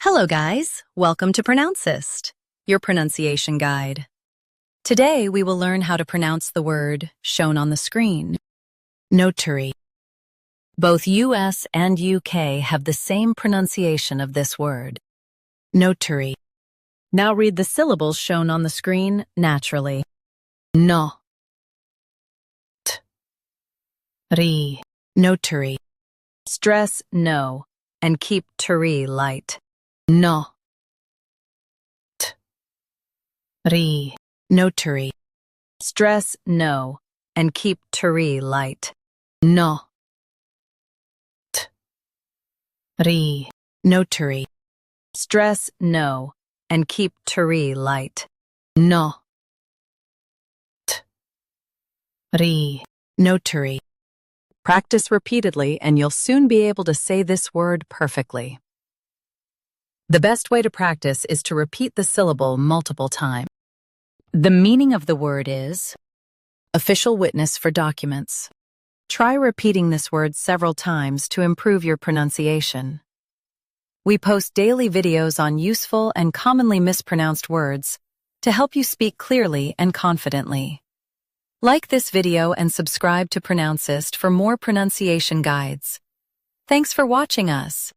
Hello guys, welcome to Pronouncist, your pronunciation guide. Today we will learn how to pronounce the word shown on the screen, notary. Both US and UK have the same pronunciation of this word, notary. Now read the syllables shown on the screen naturally. No. T. Ri. Notary. Stress no and keep tari light. No. T. Ri. Notary. Stress no and keep tari light. No. T. Ri. Notary. Stress no and keep tari light. No. T. Ri. Notary. Practice repeatedly and you'll soon be able to say this word perfectly. The best way to practice is to repeat the syllable multiple times. The meaning of the word is official witness for documents. Try repeating this word several times to improve your pronunciation. We post daily videos on useful and commonly mispronounced words to help you speak clearly and confidently. Like this video and subscribe to Pronouncist for more pronunciation guides. Thanks for watching us.